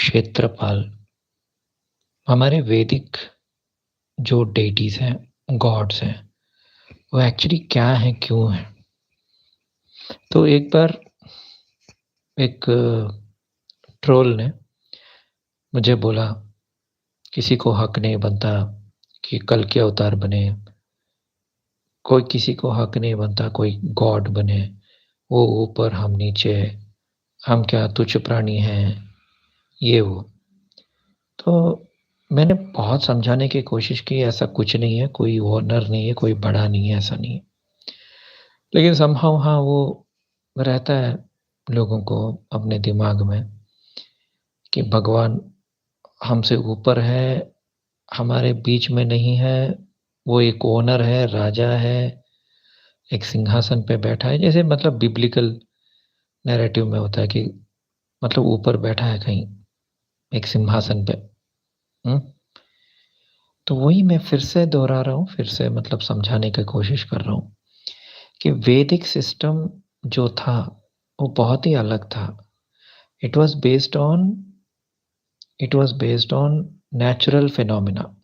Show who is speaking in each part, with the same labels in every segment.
Speaker 1: क्षेत्रपाल हमारे वैदिक जो डेटीज़ हैं, गॉड्स हैं, वो एक्चुअली क्या हैं, क्यों हैं? तो एक बार एक ट्रोल ने मुझे बोला, किसी को हक नहीं बनता कि कल के अवतार बने, कोई किसी को हक नहीं बनता कोई गॉड बने, वो ऊपर हम नीचे, हम क्या तुच्छ प्राणी हैं, ये वो। तो मैंने बहुत समझाने की कोशिश की, ऐसा कुछ नहीं है, कोई ऑनर नहीं है, कोई बड़ा नहीं है, ऐसा नहीं है। लेकिन समहाउ हाँ, वो रहता है लोगों को अपने दिमाग में कि भगवान हमसे ऊपर है, हमारे बीच में नहीं है, वो एक ओनर है, राजा है, एक सिंहासन पे बैठा है। जैसे मतलब बिब्लिकल नैरेटिव में होता है कि मतलब ऊपर बैठा है कहीं एक सिंहासन पे। हुँ? तो वही मैं फिर से दोहरा रहा हूँ, फिर से मतलब समझाने की कोशिश कर रहा हूँ कि वैदिक सिस्टम जो था, वो बहुत ही अलग था। It was based on it was based on natural phenomena,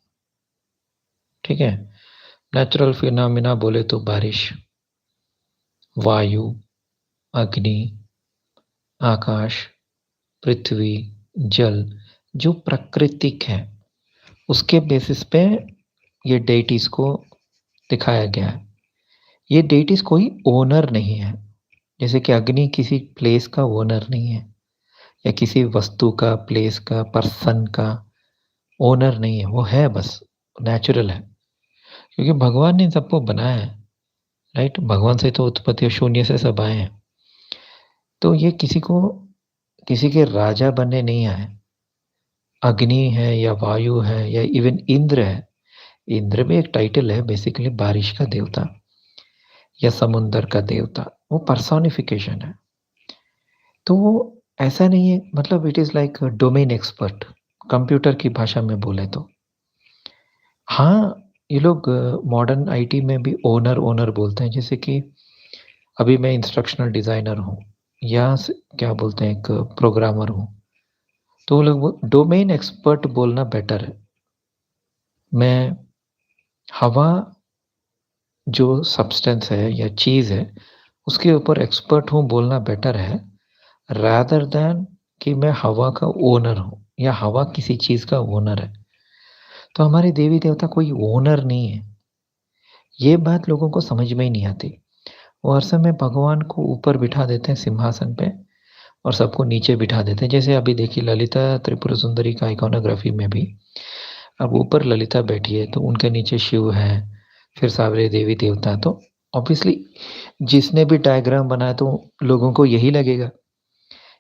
Speaker 1: ठीक है? नेचुरल फिनोमेना बोले तो बारिश, वायु, अग्नि, आकाश, पृथ्वी, जल, जो प्राकृतिक है, उसके बेसिस पे ये डेइटीज़ को दिखाया गया है। ये डेइटीज़ कोई ओनर नहीं है, जैसे कि अग्नि किसी प्लेस का ओनर नहीं है या किसी वस्तु का, प्लेस का, पर्सन का ओनर नहीं है, वो है बस, नेचुरल है। क्योंकि भगवान ने इन सबको बनाया है, राइट? भगवान से तो उत्पत्ति और शून्य से सब आए हैं। तो ये किसी के राजा बनने नहीं आए। अग्नि है या वायु है या इवन इंद्र है, इंद्र भी एक टाइटल है, बेसिकली बारिश का देवता या समुंदर का देवता, वो पर्सोनिफिकेशन है। तो वो ऐसा नहीं है, मतलब it is like domain expert, computer की भाषा में बोले तो। हाँ, ये लोग मॉडर्न आईटी में भी ओनर बोलते हैं, जैसे कि अभी मैं इंस्ट्रक्शनल डिज़ाइनर हूँ या क्या बोलते हैं, एक प्रोग्रामर हूँ, तो वो लोग वो डोमेन एक्सपर्ट बोलना बेटर है। मैं हवा जो सब्सटेंस है या चीज़ है, उसके ऊपर एक्सपर्ट हूँ बोलना बेटर है, रादर दैन कि मैं हवा का ओनर हूँ या हवा किसी चीज़ का ओनर है। तो हमारे देवी-देवता कोई ओनर नहीं है। ये बात लोगों को समझ में ही नहीं आती। वो हर समय भगवान को ऊपर बिठा देते हैं सिंहासन पे और सबको नीचे बिठा देते हैं। जैसे अभी देखिए ललिता त्रिपुर सुंदरी का आइकोनोग्राफी में भी, अब ऊपर ललिता बैठी है, तो उनके नीचे शिव है, फिर सारे देवी-देवता। तो ऑब्वियसली जिसने भी डायग्राम बनाया तो लोगों को यही लगेगा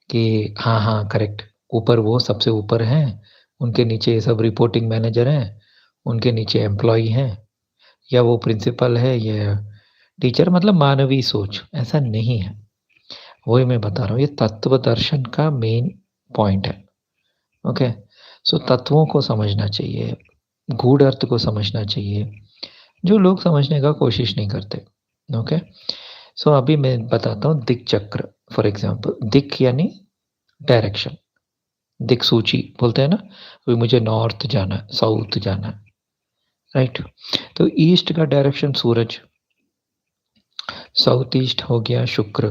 Speaker 1: कि हाँ, हाँ, करेक्ट, ऊपर वो सबसे ऊपर हैं, उनके नीचे ये सब रिपोर्टिंग मैनेजर हैं, उनके नीचे एम्प्लॉयी हैं या वो प्रिंसिपल है या टीचर, मतलब मानवीय सोच, ऐसा नहीं है। वही मैं बता रहा हूँ, ये तत्व दर्शन का मेन पॉइंट है, ओके? सो तत्वों को समझना चाहिए, गूढ़ अर्थ को समझना चाहिए, जो लोग समझने का कोशिश नहीं करते, ओके? सो अभी मैं बताता हूँ दिक् चक्र, फॉर एग्ज़ाम्पल दिक् यानी डायरेक्शन, दिक्सूची बोलते हैं ना, अभी मुझे नॉर्थ जाना है, साउथ जाना है, राइट? तो ईस्ट का डायरेक्शन सूरज, साउथ ईस्ट हो गया शुक्र,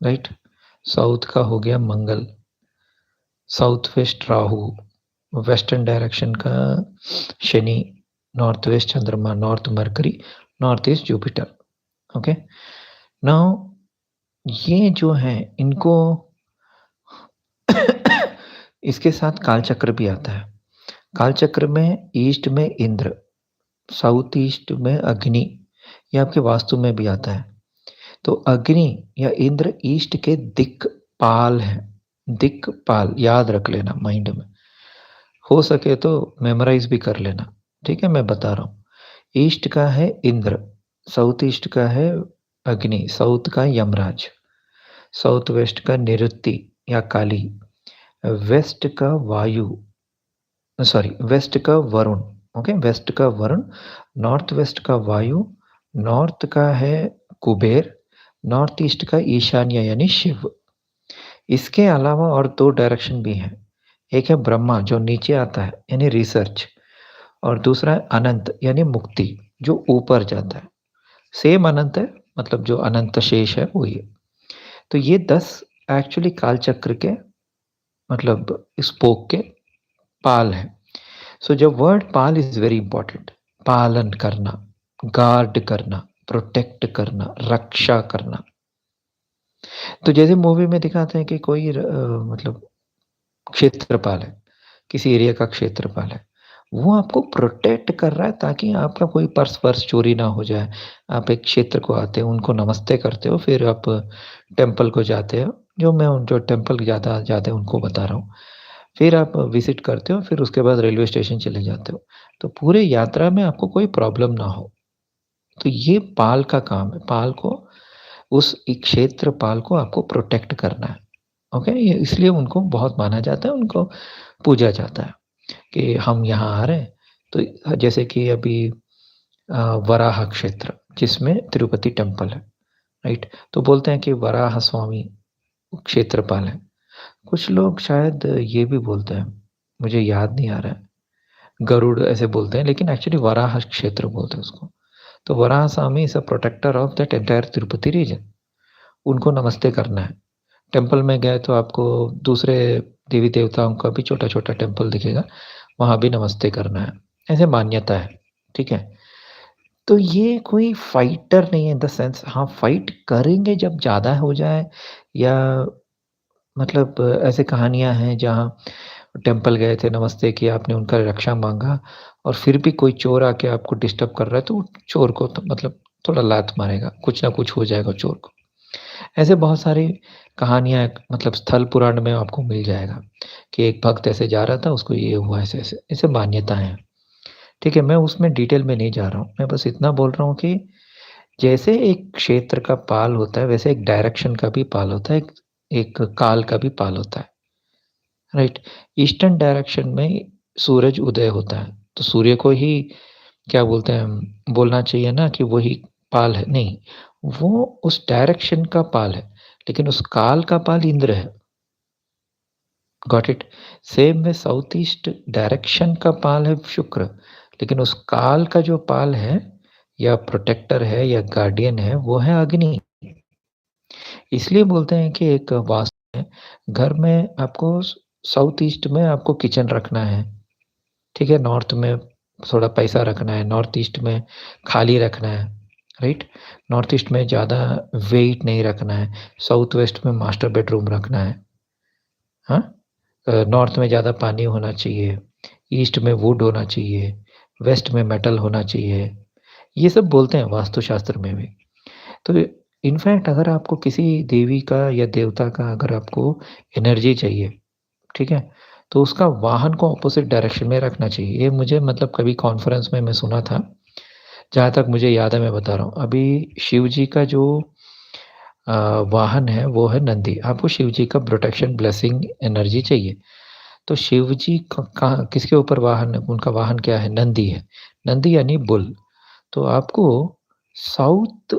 Speaker 1: राइट? साउथ का हो गया Mangal, south west Rahu, western direction का Shani, north west Chandrama, north mercury, north east Jupiter, okay? Now ये जो हैं इनको इसके साथ काल चक्र भी आता है। काल चक्र में ईस्ट में इंद्र, साउथ ईस्ट में अग्नि, ये आपके वास्तु में भी आता है। तो अग्नि या इंद्र ईस्ट के दिक्पाल हैं, दिक्पाल याद रख लेना माइंड में। हो सके तो मेमोराइज़ भी कर लेना, ठीक है? मैं बता रहा हूँ। ईस्ट का है इंद्र, साउथ ईस्ट का है अग्नि, साउथ का यमराज, साउथ वेस्ट का निरुक्ति या काली, वेस्ट का वायु, सॉरी वेस्ट का वरुण, ओके? वेस्ट का वरुण, नॉर्थ वेस्ट का वायु, नॉर्थ का है कुबेर, नॉर्थ ईस्ट का ईशान्य यानी शिव। इसके अलावा और 2 डायरेक्शन भी हैं, एक है ब्रह्मा जो नीचे आता है यानी रिसर्च, और दूसरा है अनंत यानी मुक्ति जो ऊपर जाता है। सेम अनंत है, मतलब जो अनंत शेष है वो ये। तो ये 10 एक्चुअली काल चक्र के मतलब स्पोक के पाल हैं। So the word Pal is very important. पालन करना, गार्ड करना, प्रोटेक्ट करना, रक्षा करना। तो जैसे मूवी में दिखाते हैं कि कोई मतलब क्षेत्रपाल है, किसी एरिया का क्षेत्रपाल है, वो आपको प्रोटेक्ट कर रहा है ताकि आपका कोई पर्स-वर्स चोरी ना हो जाए। आप एक क्षेत्र को आते हो, उनको नमस्ते करते हो, फिर आप टेम्पल को जाते हो, जो टेम्पल ज़्यादा जाते हैं उनको बता रहा हूँ। फिर आप विज़िट करते हो, फिर उसके बाद रेलवे स्टेशन चले जाते हो। तो पूरे यात्रा में आपको कोई प्रॉब्लम ना हो। तो ये पाल का काम है, पाल को उस एक क्षेत्रपाल को आपको प्रोटेक्ट करना है, ओके? ये इसलिए उनको बहुत माना जाता है, उनको पूजा जाता है कि हम यहाँ आ रहे हैं। तो जैसे कि अभी वराह क्षेत्र जिसमें तिरुपति टेम्पल है, राइट? तो बोलते हैं कि वराह स्वामी क्षेत्रपाल हैं। कुछ लोग शायद ये भी बोलते हैं, मुझे याद नहीं आ रहा है, गरुड़ ऐसे बोलते हैं, लेकिन एक्चुअली वराह क्षेत्र बोलते हैं उसको। तो Varaha Swami is a protector of that entire Tirupati region. उनको नमस्ते करना है। टेम्पल में गए तो आपको दूसरे देवी-देवताओं का भी छोटा-छोटा टेम्पल दिखेगा, वहाँ भी नमस्ते करना है। ऐसे मान्यता है, ठीक है? तो ये कोई फाइटर नहीं है इन द सेंस, हाँ, फाइट करेंगे जब ज़्यादा हो जाए, या मतलब ऐसे कहानियाँ हैं जहाँ टेम्पल गए थे, नमस्ते किया, आपने उनका रक्षा माँगा और फिर भी कोई चोर आके आपको डिस्टर्ब कर रहा है, तो चोर को तो मतलब थोड़ा लात मारेगा, कुछ ना कुछ हो जाएगा चोर को। ऐसे बहुत सारी कहानियाँ मतलब स्थल पुराण में आपको मिल जाएगा कि एक भक्त ऐसे जा रहा था, उसको ये हुआ ऐसे-ऐसे, ऐसे मान्यताएँ हैं। ठीक है, मैं उसमें डिटेल में नहीं जा रहा हूँ, मैं बस इतना बोल रहा हूँ कि जैसे एक क्षेत्र का पाल होता है, वैसे एक डायरेक्शन का भी पाल होता है, एक एक काल का भी पाल होता है, राइट? ईस्टर्न डायरेक्शन में सूरज उदय होता है, तो सूर्य को ही क्या बोलते हैं, बोलना चाहिए ना कि वही पाल है, नहीं, वो उस डायरेक्शन का पाल है, लेकिन उस काल का पाल इंद्र है। Got it? सेम में साउथ ईस्ट डायरेक्शन का पाल है शुक्र, लेकिन उस काल का जो पाल है या प्रोटेक्टर है या गार्डियन है, वो है अग्नि। इसलिए बोलते हैं कि एक वास्तु में घर में आपको साउथ ईस्ट में आपको किचन रखना है, ठीक है? नॉर्थ में थोड़ा पैसा रखना है, नॉर्थ ईस्ट में खाली रखना है, राइट? नॉर्थ ईस्ट में ज़्यादा वेट नहीं रखना है, साउथ वेस्ट में मास्टर बेडरूम रखना है, हाँ? नॉर्थ में ज़्यादा पानी होना चाहिए, ईस्ट में वुड होना चाहिए, वेस्ट में मेटल होना चाहिए। ये सब बोलते हैं वास्तुशास्त्र में भी। तो इनफैक्ट अगर आपको किसी देवी का या देवता का अगर आपको एनर्जी चाहिए, ठीक है? तो उसका वाहन को अपोज़िट डायरेक्शन में रखना चाहिए। ये मुझे मतलब कभी कॉन्फ्रेंस में मैं सुना था, जहाँ तक मुझे याद है मैं बता रहा हूँ। अभी शिव जी का जो अ, वाहन है वो है नंदी। आपको शिव जी का प्रोटेक्शन, ब्लेसिंग, एनर्जी चाहिए। तो शिव जी क कहाँ किसके ऊपर वाहन है? उनका वाहन क्या है? नंदी है। नंदी यानी बुल। तो आपको साउथ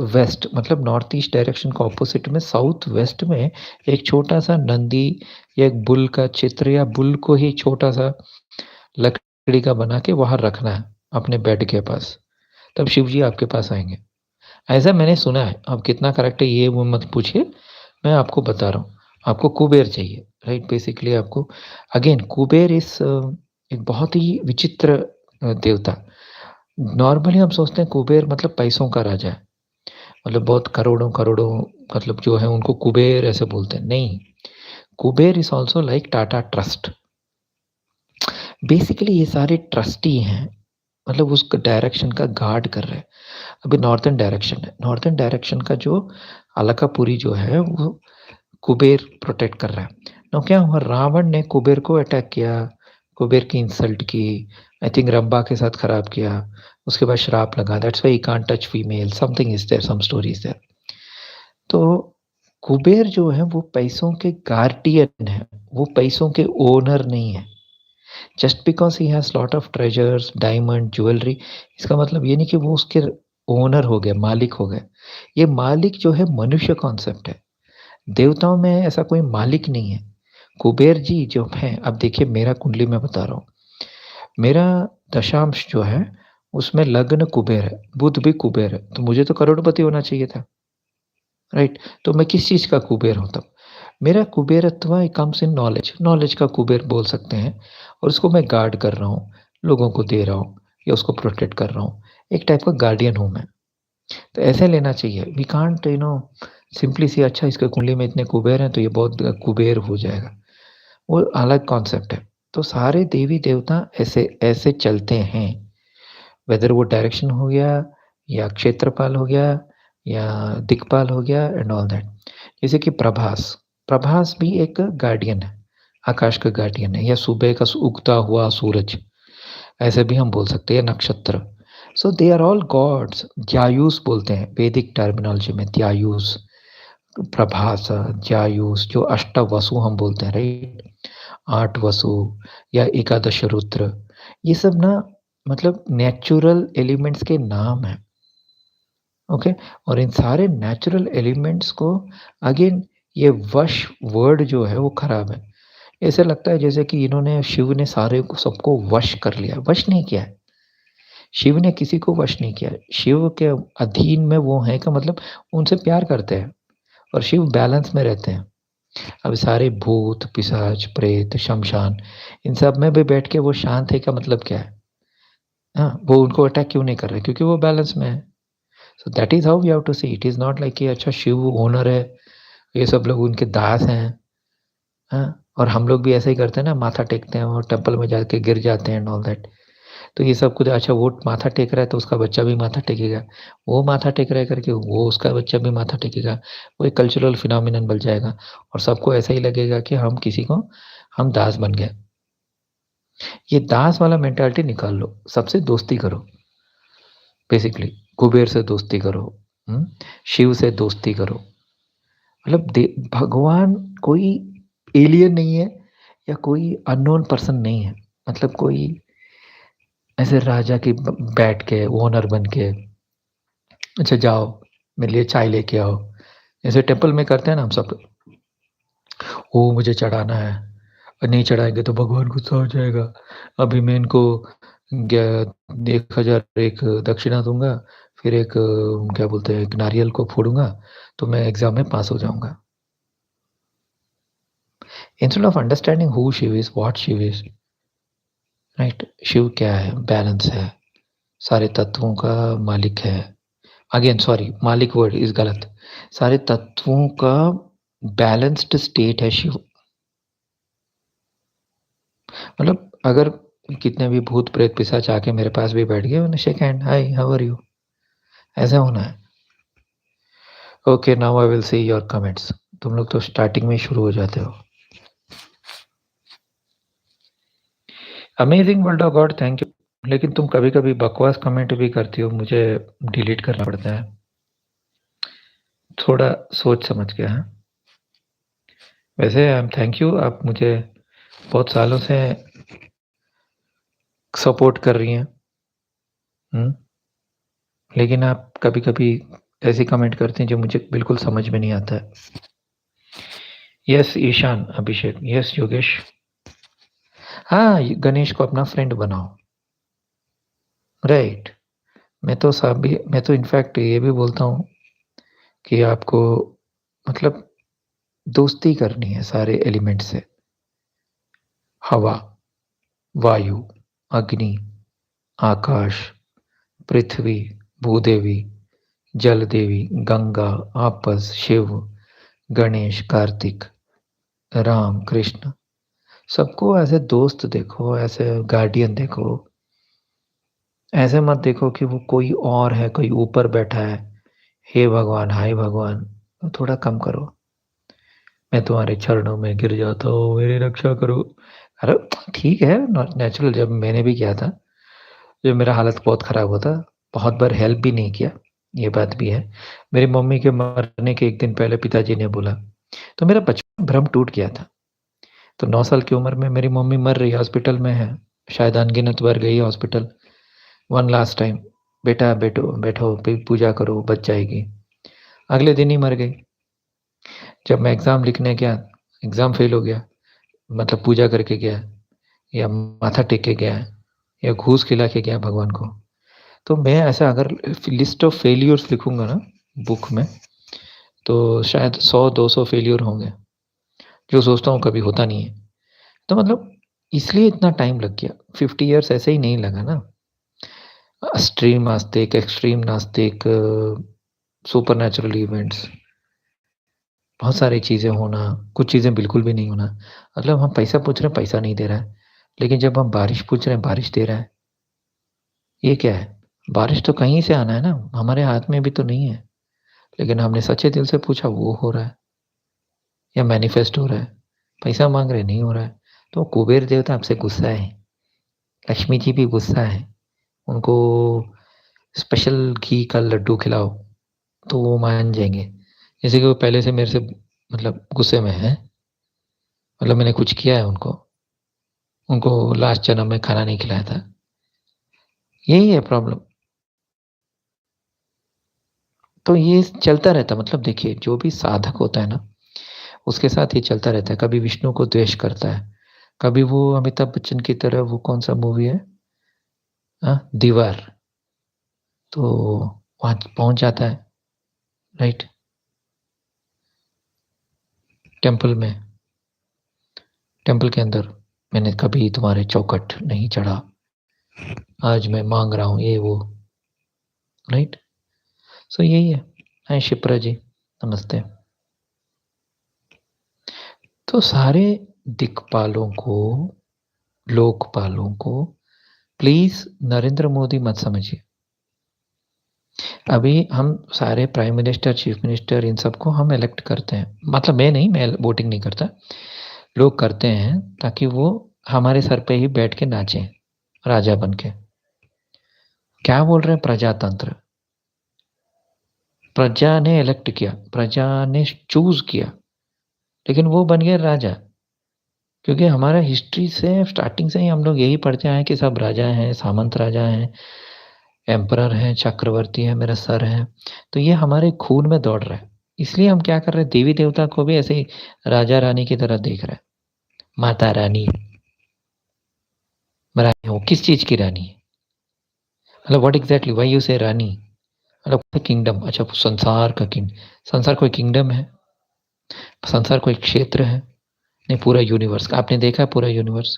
Speaker 1: वेस्ट मतलब नॉर्थ ईस्ट डायरेक्शन के ऑपोज़िट में साउथ वेस्ट में एक छोटा-सा नंदी या एक बुल का चित्र या बुल को ही छोटा-सा लकड़ी का बना के वहाँ रखना है, अपने बेड के पास। तब शिव जी आपके पास आएँगे। ऐसा मैंने सुना है, अब कितना करेक्ट है ये वो मत पूछिए, मैं आपको बता रहा हूँ। आपको कुबेर चाहिए, राइट? बेसिकली आपको अगेन कुबेर एक बहुत ही विचित्र देवता। नॉर्मली हम सोचते हैं कुबेर मतलब पैसों का राजा है, मतलब बहुत करोड़ों-करोड़ों मतलब जो है उनको कुबेर ऐसे बोलते हैं, नहीं। Kuber is also like Tata trust. Basically ये सारे ट्रस्टी हैं, मतलब उस डायरेक्शन का गार्ड कर रहे हैं। अभी नॉर्थर्न डायरेक्शन है, नॉर्थर्न डायरेक्शन का जो अलकापुरी जो है वो कुबेर प्रोटेक्ट कर रहा है। नाउ क्या हुआ, रावण ने कुबेर को अटैक किया, कुबेर की इंसल्ट की, आई थिंक रंभा के साथ खराब किया, उसके बाद श्राप लगा, that's why he can't touch female, something is there, some story is there. तो कुबेर जो है वो पैसों के गार्डियन है, वो पैसों के ओनर नहीं है। Just because he has lot of treasures, diamond, jewellery, इसका मतलब ये नहीं कि वो उसके ओनर हो गए, मालिक हो गए। ये मालिक जो है मनुष्य कॉन्सेप्ट है। देवताओं में ऐसा कोई मालिक नहीं है। कुबेर जी जो हैं, अब देखिए मेरा कुंडली मैं बता रहा हूँ। मेरा दशांश जो है, उसमें लग्न कुबेर है, बुध भी कुबेर है, तो मुझे तो करोड़पति होना चाहिए था, राइट? तो मैं किस चीज़ का कुबेर हूँ तब? मेरा कुबेरत्व कम्स इन नॉलेज, नॉलेज का कुबेर बोल सकते हैं और उसको मैं गार्ड कर रहा हूँ, लोगों को दे रहा हूँ या उसको प्रोटेक्ट कर रहा हूँ। एक टाइप का गार्डियन हूँ मैं। तो ऐसे लेना चाहिए। वी कांट सिंपली से अच्छा इसके कुंडली में इतने कुबेर हैं तो ये बहुत कुबेर हो जाएगा। वो अलग कॉन्सेप्ट है। तो सारे देवी-देवता ऐसे ऐसे चलते हैं। वेदर वो डायरेक्शन हो गया या क्षेत्रपाल हो गया या दिक्पाल हो गया एंड ऑल दैट। जैसे कि प्रभास, प्रभास भी एक गार्डियन है, आकाश का गार्डियन है या सुबह का उगता हुआ सूरज, ऐसे भी हम बोल सकते हैं, नक्षत्र। सो दे आर ऑल गॉड्स। ज्यायूस बोलते हैं वैदिक टर्मिनोलॉजी में, ज्यायूस, प्रभास, ज्यायूस, जो अष्टवसु हम बोलते हैं, राइट? 8 वसु या एकादश रुद्र, ये सब ना मतलब नेचुरल एलिमेंट्स के नाम हैं, ओके? और इन सारे नेचुरल एलिमेंट्स को अगेन ये वश वर्ड जो है वो खराब है। ऐसा लगता है जैसे कि इन्होंने शिव ने सारे को सबको वश कर लिया है, वश नहीं किया है। शिव ने किसी को वश नहीं किया है। शिव के अधीन में वो हैं का मतलब उनसे प्यार करते हैं और शिव बैलेंस में रहते हैं। अब सारे भूत, पिशाच, प्रेत, शमशान, इन सब में भी बैठ के वो शांत है का मतलब क्या है? हाँ, वो उनको अटैक क्यों नहीं कर रहे? क्योंकि वो बैलेंस में है। So that is how we have to see. It is not like कि अच्छा शिव ओनर है, ये सब लोग उनके दास हैं, हाँ? और हम लोग भी ऐसा ही करते हैं ना, माथा टेकते हैं और टेंपल में जाके गिर जाते हैं एंड ऑल दैट। तो ये सब कुछ अच्छा वो माथा टेक रहा है तो उसका बच्चा भी माथा टेकेगा। वो माथा टेक रहा है करके वो उसका बच्चा भी माथा टेकेगा। वो एक कल्चरल फिनोमिनन बन जाएगा और सबको ऐसा ही लगेगा कि हम किसी को हम दास बन गए। ये दास वाला मेंटालिटी निकाल लो, सबसे दोस्ती करो बेसिकली। कुबेर से दोस्ती करो, हुँ? शिव से दोस्ती करो। मतलब दे भगवान कोई एलियन नहीं है या कोई अननोन पर्सन नहीं है। मतलब कोई ऐसे राजा की ब बैठ के ओनर बन के, अच्छा जाओ मेरे लिए चाय लेके आओ। जैसे टेंपल में करते हैं ना हम सब, वो मुझे चढ़ाना है और नहीं चढ़ाएँगे तो भगवान गुस्सा हो जाएगा। अभी मैं इनको ग्या 1001 दक्षिणा दूँगा, फिर एक क्या बोलते हैं, एक नारियल को फोड़ूँगा, तो मैं एग्ज़ाम में पास हो जाऊँगा। Instead of understanding who Shiv is, what Shiv is, right? Shiv क्या है? बैलेंस है, सारे तत्वों का मालिक है। अगेन सॉरी, मालिक वर्ड इज़ गलत। सारे तत्वों का बैलेंस्ड स्टेट है शिव। मतलब अगर कितने भी भूत प्रेत पिशाच आके मेरे पास भी बैठ गए, उन्हें shake hand, hi how are you, ऐसा होना है। Okay now I will see your comments. तुम लोग तो स्टार्टिंग में ही शुरू हो जाते हो। Amazing world of God, thank you. लेकिन तुम कभी-कभी बकवास कमेंट भी करती हो, मुझे डिलीट करना पड़ता है। थोड़ा सोच समझ के, हाँ। वैसे थैंक यू, आप मुझे बहुत सालों से सपोर्ट कर रही हैं। हुँ। लेकिन आप कभी-कभी ऐसे कमेंट करते हैं जो मुझे बिल्कुल समझ में नहीं आता है। यस ईशान, अभिषेक, यस योगेश। हाँ, गणेश को अपना फ्रेंड बनाओ, राइट। मैं तो इनफैक्ट ये भी बोलता हूँ कि आपको मतलब दोस्ती करनी है सारे एलिमेंट से। हवा, वायु, अग्नि, आकाश, पृथ्वी, भूदेवी, जल देवी, गंगा, आपस, शिव, गणेश, कार्तिक, राम, कृष्ण, सबको ऐसे दोस्त देखो, ऐसे गार्डियन देखो। ऐसे मत देखो कि वो कोई और है, कोई ऊपर बैठा है। हे भगवान, हाय भगवान, तो थोड़ा कम करो। मैं तुम्हारे चरणों में गिर जाता हूँ, मेरी रक्षा करो। अरे ठीक है, नॉट नेचुरल, जब मैंने भी किया था, जब मेरा हालत बहुत ख़राब हुआ था, बहुत बार हेल्प भी नहीं किया, ये बात भी है। मेरी मम्मी के मरने के 1 दिन पहले पिताजी ने बोला, तो मेरा बचपन भ्रम टूट गया था। तो 9 साल की उम्र में मेरी मम्मी मर रही है, हॉस्पिटल में है, शायद अनगिनत बार गई है हॉस्पिटल। वन लास्ट टाइम, बेटा बैठो बैठो पूजा करो, बच जाएगी। अगले दिन ही मर गई। जब मैं एग्ज़ाम लिखने गया, एग्ज़ाम फ़ेल हो गया। मतलब पूजा करके गया है, या माथा टेक के गया है, या घूस खिला के गया है भगवान को। तो मैं ऐसा अगर लिस्ट ऑफ फेल्योर्स लिखूँगा ना बुक में, तो शायद 100-200 फेल्योर होंगे, जो सोचता हूँ कभी होता नहीं है। तो मतलब इसलिए इतना टाइम लग गया, 50 इयर्स ऐसे ही नहीं लगा ना। एक्सट्रीम नास्तिक, एक्सट्रीम नास्तिक, सुपरनैचुरल इवेंट्स, बहुत सारी चीज़ें होना, कुछ चीज़ें बिल्कुल भी नहीं होना। मतलब हम पैसा पूछ रहे हैं, पैसा नहीं दे रहा है। लेकिन जब हम बारिश पूछ रहे हैं, बारिश दे रहा है। ये क्या है? बारिश तो कहीं से आना है ना, हमारे हाथ में भी तो नहीं है। लेकिन हमने सच्चे दिल से पूछा, वो हो रहा है, या मैनिफेस्ट हो रहा है। पैसा माँग रहे, नहीं हो रहा है। तो कुबेर देवता आपसे गुस्सा है, लक्ष्मी जी भी गुस्सा है। उनको स्पेशल घी का लड्डू खिलाओ, तो वो मान जाएँगे। जैसे कि वो पहले से मेरे से मतलब गुस्से में हैं, मतलब मैंने कुछ किया है उनको। उनको लास्ट जन्म में खाना नहीं खिलाया था। यही है प्रॉब्लम। तो ये चलता रहता है, मतलब देखिए जो भी साधक होता है ना, उसके साथ ये चलता रहता है। कभी विष्णु को द्वेष करता है, कभी वो अमिताभ बच्चन की तरह, वो कौन-सा मूवी है दीवार, तो वहाँ पहुँच जाता है, राइट? टेम्पल में, टेम्पल के अंदर, मैंने कभी तुम्हारे चौखट नहीं चढ़ा, आज मैं माँग रहा हूँ ये वो, राइट? सो यही है। हाय शिप्रा जी, नमस्ते। तो सारे दिक्पालों को, लोकपालों को प्लीज़ नरेंद्र मोदी मत समझिए। अभी हम सारे प्राइम मिनिस्टर, चीफ मिनिस्टर, इन सबको हम इलेक्ट करते हैं। मतलब मैं नहीं, मैं वोटिंग नहीं करता। लोग करते हैं ताकि वो हमारे सर पे ही बैठ के नाचें, राजा बन के। क्या बोल रहे हैं प्रजातंत्र? प्रजा ने इलेक्ट किया, प्रजा ने चूज़ किया, लेकिन वो बन गए राजा। क्योंकि हमारा हिस्ट्री से स्टार्टिंग से ही हम लोग यही पढ़ते आए हैं कि सब राजा हैं, सामंत राजा हैं, एम्परर हैं, चक्रवर्ती है, मेरा सर है। तो ये हमारे खून में दौड़ रहा है। इसलिए हम क्या कर रहे हैं, देवी-देवता को भी ऐसे ही राजा-रानी की तरह देख रहे हैं। माता रानी, मैं रानी हूँ, किस चीज़ की रानी? मतलब व्हाट एक्ज़ैक्टली व्हाई यू से रानी? मतलब किंगडम, अच्छा संसार का संसार कोई किंगडम है? संसार कोई क्षेत्र है? नहीं, पूरा यूनिवर्स। आपने देखा है पूरा यूनिवर्स?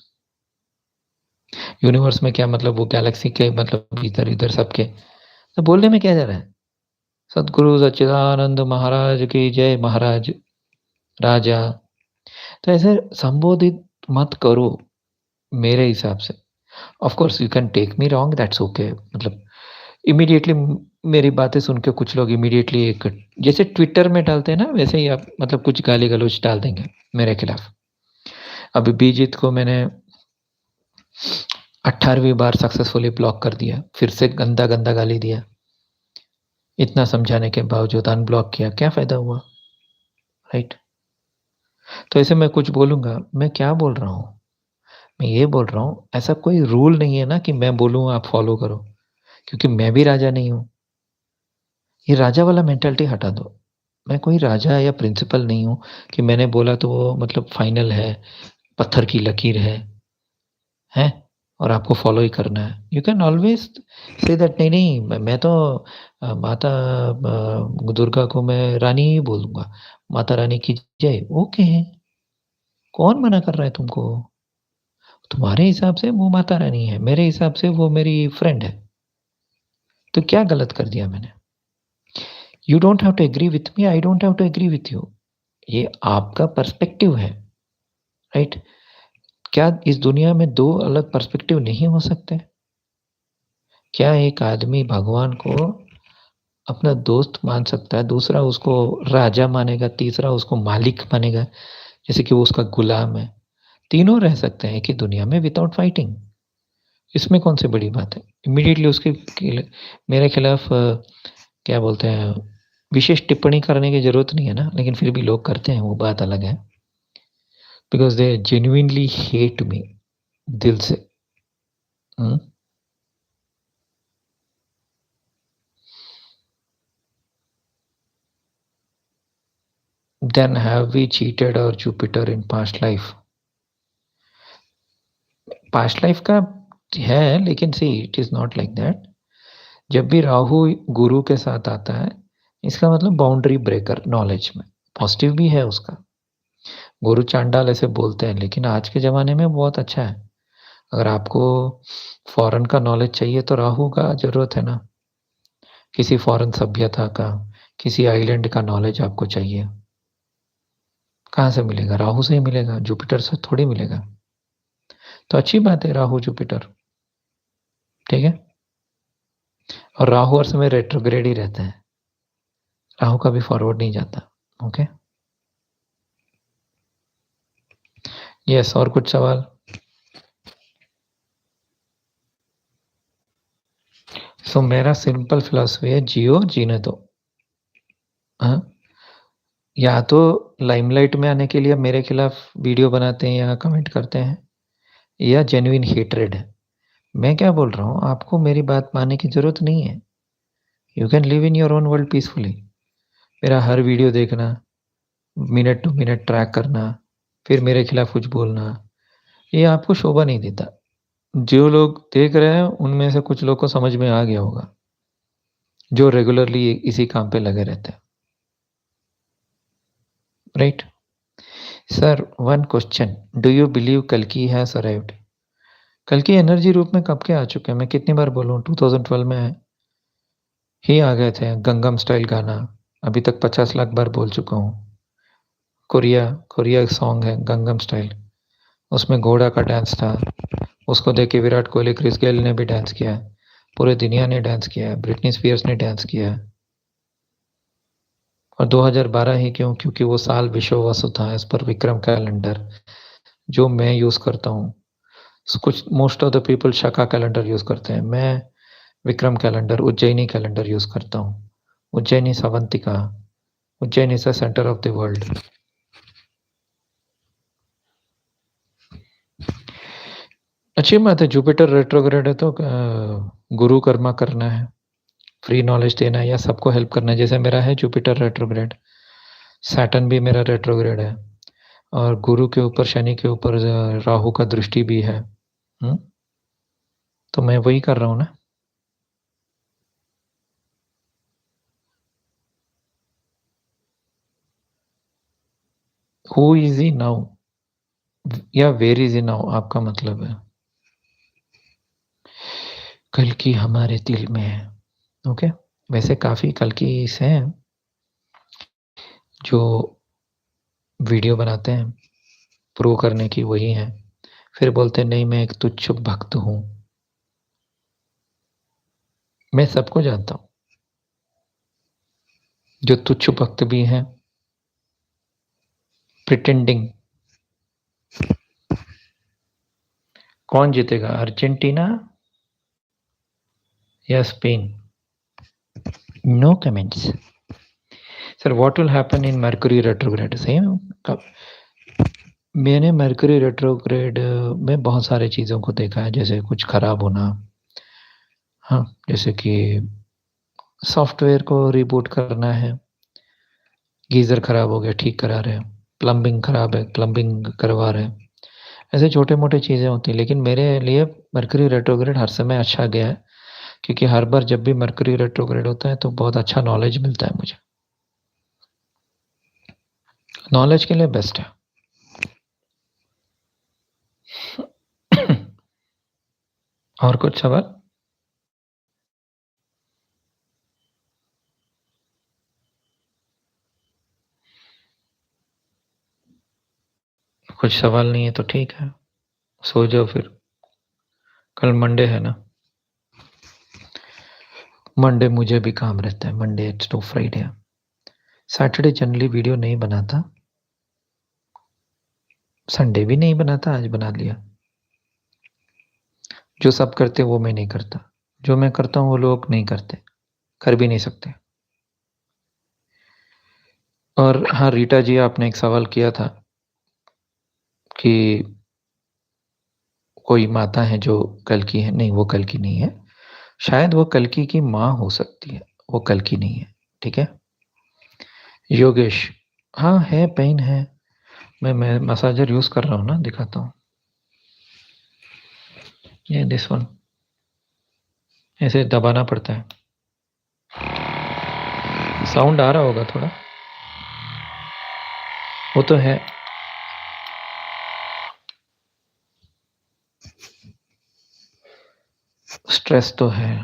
Speaker 1: यूनिवर्स में क्या मतलब, वो गैलेक्सी के मतलब इधर-इधर सबके। तो बोलने में क्या जा रहा है? सद्गुरु सच्चिदानंद महाराज की जय महाराज, राजा। तो ऐसे संबोधित मत करो मेरे हिसाब से। Of course you can take me wrong, that's okay. मतलब इमीडिएटली मेरी बातें सुन के कुछ लोग इमीडिएटली एक, जैसे ट्विटर में डालते हैं ना, वैसे ही आप मतलब कुछ गाली-गलौच डाल देंगे मेरे खिलाफ। अभी बीजित को मैंने 18वीं बार सक्सेसफुली ब्लॉक कर दिया, फिर से गंदा-गंदा गाली दिया। इतना समझाने के बावजूद अनब्लॉक किया, क्या फ़ायदा हुआ? राइट? तो ऐसे मैं कुछ बोलूँगा, मैं क्या बोल रहा हूँ? मैं ये बोल रहा हूँ, ऐसा कोई रूल नहीं है ना कि मैं बोलूँ आप फ़ॉलो करो, क्योंकि मैं भी राजा नहीं हूँ। ये राजा वाला मेंटालिटी हटा दो। मैं कोई राजा या प्रिंसिपल नहीं हूँ कि मैंने बोला तो वो मतलब फाइनल है, पत्थर की लकीर है, हैं? और आपको फ़ॉलो ही करना है। You can always say that नहीं, नहीं मैं तो माता दुर्गा को मैं रानी ही बोलूँगा। माता रानी की जय, ओके। कौन मना कर रहा है तुमको? तुम्हारे हिसाब से वो माता रानी है, मेरे हिसाब से वो मेरी फ्रेंड है। तो क्या गलत कर दिया मैंने? You don't have to agree with me, I don't have to agree with you. ये आपका पर्सपेक्टिव है, राइट? क्या इस दुनिया में 2 अलग पर्सपेक्टिव नहीं हो सकते? क्या एक आदमी भगवान को अपना दोस्त मान सकता है, दूसरा उसको राजा मानेगा, तीसरा उसको मालिक मानेगा, जैसे कि वो उसका गुलाम है। तीनों रह सकते हैं एक ही दुनिया में विदाउट फाइटिंग। इसमें कौन-सी बड़ी बात है? इमीडिएटली उसके खिल मेरे खिलाफ क्या बोलते हैं, विशेष टिप्पणी करने की ज़रूरत नहीं है ना, लेकिन फिर भी लोग करते हैं, वो बात अलग है। Because they genuinely hate me, दिल से। हुँ, then have we cheated our Jupiter in past life? Past life का है, लेकिन see it is not like that. जब भी राहु गुरु के साथ आता है, इसका मतलब बाउंड्री ब्रेकर नॉलेज में, पॉजिटिव भी है उसका। गुरु चांडाल ऐसे बोलते हैं, लेकिन आज के ज़माने में बहुत अच्छा है। अगर आपको फ़ॉरेन का नॉलेज चाहिए तो राहु का ज़रूरत है ना। किसी फ़ॉरेन सभ्यता का, किसी आइलैंड का नॉलेज आपको चाहिए, कहाँ से मिलेगा? राहु से ही मिलेगा, जुपिटर से थोड़ी मिलेगा। तो अच्छी बात है राहु जुपिटर, ठीक है? और राहु हर समय रेट्रोग्रेड ही रहता है। राहु कभी फॉरवर्ड नहीं जाता, ओके? यस, और कुछ सवाल? सो मेरा सिंपल फिलॉसफी है, जियो जीने दो। हाँ? या तो लाइमलाइट में आने के लिए मेरे खिलाफ वीडियो बनाते हैं या कमेंट करते हैं, या जेन्युइन हेट्रेड है। मैं क्या बोल रहा हूँ, आपको मेरी बात मानने की ज़रूरत नहीं है। You can live in your own world peacefully. मेरा हर वीडियो देखना, मिनट टू मिनट ट्रैक करना, फिर मेरे खिलाफ कुछ बोलना, ये आपको शोभा नहीं देता। जो लोग देख रहे हैं, उनमें से कुछ लोग को समझ में आ गया होगा, जो रेगुलरली इसी काम पे लगे रहते हैं, right? Sir, one question, do you believe कल्कि हैज़ अराइव्ड? कल्कि एनर्जी रूप में कब के आ चुके हैं? मैं कितनी बार बोलूँ, 2012 में ही आ गए थे। गंगम स्टाइल गाना अभी तक 50 लाख बार बोल चुका हूँ। कोरिया कोरिया एक सॉन्ग है गंगम स्टाइल, उसमें घोड़ा का डांस था। उसको देख के विराट कोहली, क्रिस गेल ने भी डांस किया है, पूरे दुनिया ने डांस किया है, ब्रिटनी स्पीयर्स ने डांस किया है। और 2012 ही क्यों? क्योंकि वो साल विषुववसु था एज पर विक्रम कैलेंडर, जो मैं यूज़ करता हूँ। कुछ most of the people Shaka calendar use करते हैं, मैं Vikram calendar, Ujjaini calendar use करता हूँ। उज्जैनी सावंतिका, Ujjain is the centre of the world. अच्छी बात है, जुपिटर रेट्रोग्रेड है तो गुरु कर्मा करना है, फ्री नॉलेज देना है, या सबको हेल्प करना है। जैसे मेरा है जुपिटर रेट्रोग्रेड, सैटर्न भी मेरा रेट्रोग्रेड है, और गुरु के ऊपर, शनि के ऊपर राहु का दृष्टि भी है। तो मैं वही कर रहा हूँ ना। हु इज ही नाउ या वेर इज ही नाउ आपका मतलब है? कल की हमारे दिल में है, ओके? वैसे काफ़ी कल की हैं जो वीडियो बनाते हैं, प्रूव करने की वही हैं, फिर बोलते हैं नहीं मैं एक तुच्छ भक्त हूँ। मैं सबको जानता हूँ, जो तुच्छ भक्त भी हैं, प्रिटेंडिंग। कौन जीतेगा, अर्जेंटीना या Spain? No comments. Sir, what will happen in Mercury retrograde? Same कब? मैंने मर्क्यूरी रेट्रोग्रेड में बहुत सारी चीज़ों को देखा है, जैसे कुछ खराब होना, हाँ, जैसे कि सॉफ्टवेयर को रिबूट करना है, गीज़र खराब हो गया ठीक करा रहे हैं, प्लम्बिंग खराब है प्लम्बिंग करवा रहे हैं। ऐसे छोटे-मोटे चीज़ें होती हैं, लेकिन मेरे लिए मर्क्यूरी रेट्रोग्रेड हर समय अच्छा गया है, क्योंकि हर बार जब भी मर्क्यूरी रेट्रोग्रेड होता है तो बहुत अच्छा नॉलेज मिलता है मुझे। नॉलेज के लिए बेस्ट है। और कुछ सवाल? कुछ सवाल नहीं है तो ठीक है, सो जाओ फिर, कल मंडे है ना। मंडे मुझे भी काम रहता है, Monday to Friday. Saturday generally video नहीं बनाता, संडे भी नहीं बनाता, आज बना लिया। जो सब करते वो मैं नहीं करता, जो मैं करता हूँ वो लोग नहीं करते, कर भी नहीं सकते। और हाँ, रीटा जी, आपने एक सवाल किया था कि कोई माता है जो कल्कि है, नहीं वो कल्कि नहीं है, शायद वो कल्कि की माँ हो सकती है, वो कल्कि नहीं है, ठीक है? योगेश, हाँ है, पेन है। मैं मसाजर यूज़ कर रहा हूँ ना, दिखाता हूँ। ये दिस वन ऐसे दबाना पड़ता है। साउंड आ रहा होगा थोड़ा, वो तो है। स्ट्रेस तो है।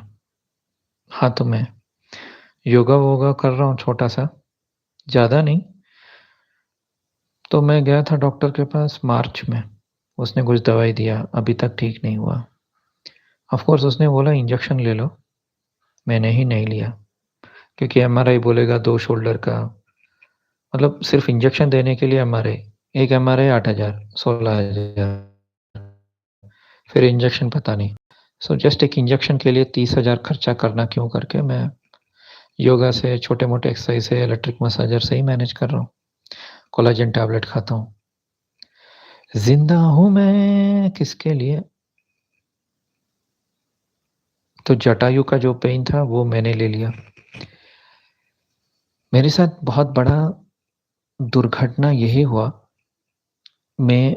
Speaker 1: हाँ, तो मैं योगा वोगा कर रहा हूँ छोटा सा, ज़्यादा नहीं। तो मैं गया था डॉक्टर के पास मार्च में, उसने कुछ दवाई दिया, अभी तक ठीक नहीं हुआ। ऑफ कोर्स उसने बोला इंजेक्शन ले लो, मैंने ही नहीं लिया क्योंकि एमआरआई बोलेगा 2 शोल्डर का, मतलब सिर्फ इंजेक्शन देने के लिए एमआरआई, एक एमआरआई 8,000 16,000, फिर इंजेक्शन पता नहीं। सो जस्ट एक इंजेक्शन के लिए 30,000 खर्चा करना क्यों करके मैं योगा से, छोटे-मोटे एक्सरसाइज से, इलेक्ट्रिक मसाजर से ही मैनेज कर रहा हूँ। कोलाजन टैबलेट खाता हूँ। ज़िंदा हूँ मैं किसके लिए? तो जटायु का जो पेन था वो मैंने ले लिया। मेरे साथ बहुत बड़ा दुर्घटना यही हुआ मई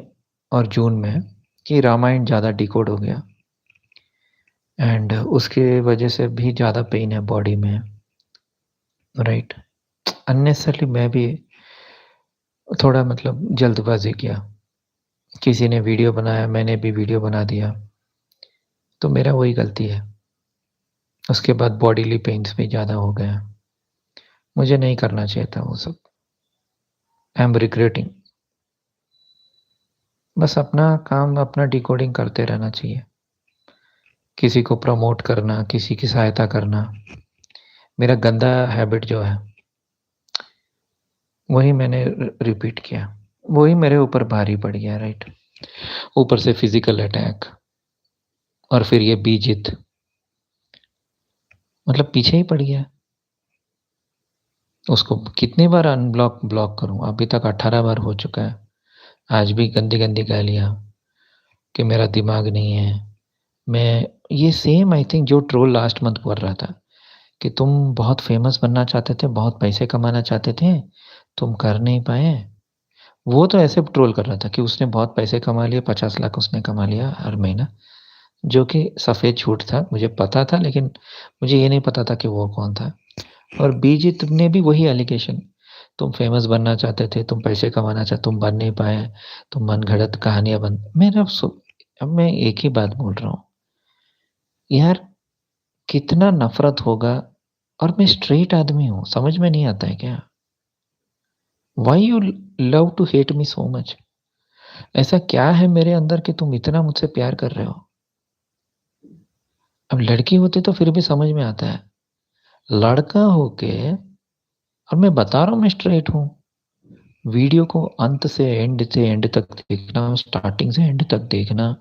Speaker 1: और जून में कि रामायण ज़्यादा डिकोड हो गया एंड उसके वजह से भी ज़्यादा पेन है बॉडी में, राइट? अननेसेसरली मैं भी थोड़ा मतलब जल्दबाज़ी किया। किसी ने वीडियो बनाया, मैंने भी वीडियो बना दिया, तो मेरा वही गलती है। उसके बाद बॉडीली पेन्स भी ज़्यादा हो गए। मुझे नहीं करना चाहिए था वो सब। I am regretting. बस अपना काम, अपना डिकोडिंग करते रहना चाहिए। किसी को प्रमोट करना, किसी की सहायता करना, मेरा गंदा हैबिट जो है, वही मैंने रिपीट किया। वही मेरे ऊपर भारी पड़ गया, राइट? ऊपर से फिज़िकल अटैक और फिर ये बीजित, मतलब पीछे ही पड़ गया। उसको कितनी बार अनब्लॉक, ब्लॉक करूँ? अभी तक 18 बार हो चुका है। आज भी गंदी-गंदी गालियाँ कि मेरा दिमाग नहीं है। मैं ये सेम आई थिंक जो ट्रोल लास्ट मंथ कर रहा था कि तुम बहुत फ़ेमस बनना चाहते थे, बहुत पैसे कमाना चाहते थे, तुम कर नहीं पाए। वो तो ऐसे ट्रोल कर रहा था कि उसने बहुत पैसे कमा लिए, 50 लाख उसने कमा लिया हर महीना, जो कि सफ़ेद झूठ था। मुझे पता था लेकिन मुझे ये नहीं पता था कि वो कौन था। और बीजित ने भी वही एलिगेशन, तुम फ़ेमस बनना चाहते थे, तुम पैसे कमाना चाहते, तुम बन नहीं पाए, तुम मनगढ़ंत कहानियाँ बन अब मैं एक ही बात बोल रहा हूँ, यार कितना नफ़रत होगा। और मैं स्ट्रेट आदमी हूँ, समझ में नहीं आता है क्या? Why you love to hate me so much? ऐसा क्या है मेरे अंदर कि तुम इतना मुझसे प्यार कर रहे हो? अब लड़की होती तो फिर भी समझ में आता है। लड़का होके, और मैं बता रहा हूँ मैं स्ट्रेट हूँ। वीडियो को अंत से एंड तक देखना, स्टार्टिंग से एंड तक देखना,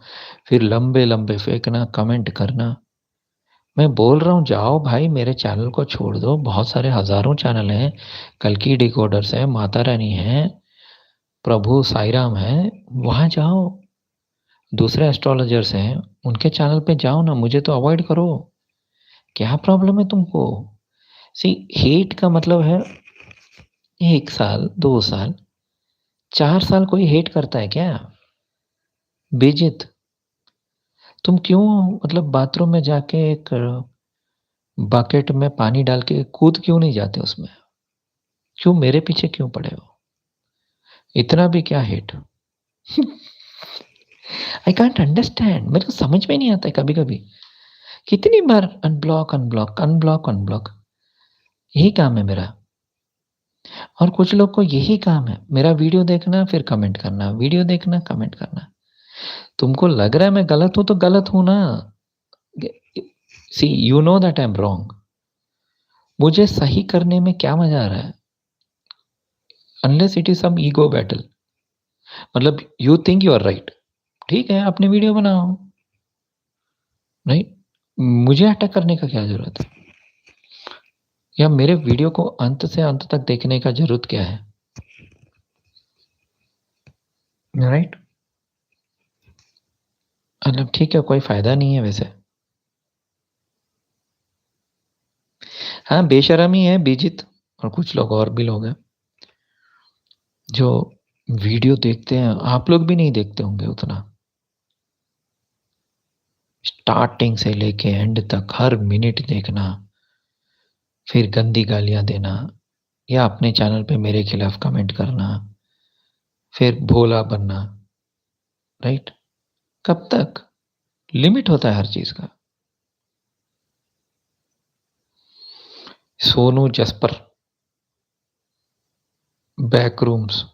Speaker 1: फिर लंबे-लंबे फेंकना, कमेंट करना। मैं बोल रहा हूँ जाओ भाई मेरे चैनल को छोड़ दो, बहुत सारे हज़ारों चैनल हैं, कल्कि डिकोडर्स है, माता रानी है, प्रभु साईं राम है, वहाँ जाओ। दूसरे एस्ट्रोलॉजर्स हैं, उनके चैनल पे जाओ ना, मुझे तो अवॉइड करो। क्या प्रॉब्लम है तुमको? सी, हेट का मतलब है 1 साल, 2 साल, 4 साल कोई हेट करता है क्या? बेइज्जत। तुम क्यों मतलब बाथरूम में जाके एक बकेट में पानी डाल के कूद क्यों नहीं जाते उसमें? क्यों मेरे पीछे क्यों पड़े हो? इतना भी क्या हेट? आई कांट अंडरस्टैंड, मेरे को समझ में नहीं आता है कभी-कभी। कितनी बार अनब्लॉक, अनब्लॉक, अनब्लॉक, अनब्लॉक, यही काम है मेरा। और कुछ लोग को यही काम है, मेरा वीडियो देखना फिर कमेंट करना, वीडियो देखना, कमेंट करना। तुमको लग रहा है मैं गलत हूँ तो गलत हूँ ना। See you know that I am wrong. मुझे सही करने में क्या मज़ा आ रहा है? Unless it is some ego battle, मतलब you think you are right, ठीक है अपनी वीडियो बनाओ, राइट? मुझे अटैक करने का क्या ज़रूरत है? या मेरे वीडियो को अंत से अंत तक देखने का ज़रूरत क्या है? राइट? मतलब ठीक है, कोई फ़ायदा नहीं है वैसे। हाँ, बेशर्मी है बीजित और कुछ लोग और भी लोग हैं, जो वीडियो देखते हैं, आप लोग भी नहीं देखते होंगे उतना। स्टार्टिंग से लेके एंड तक हर मिनट देखना, फिर गंदी गालियाँ देना या अपने चैनल पे मेरे खिलाफ कमेंट करना, फिर भोला बनना, राइट? कब तक? लिमिट होता है हर चीज़ का। सोनू जसपर, बैकरूम्स।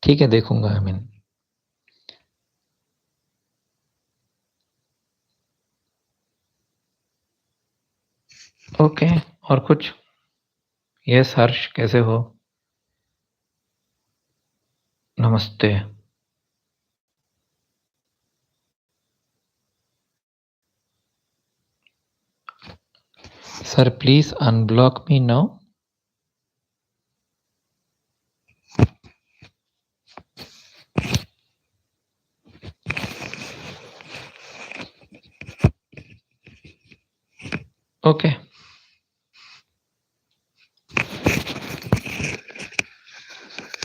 Speaker 1: ठीक है, देखूँगा आई मीन। ओके, और कुछ? यस हर्ष, कैसे हो? नमस्ते। Sir please unblock me now. Okay.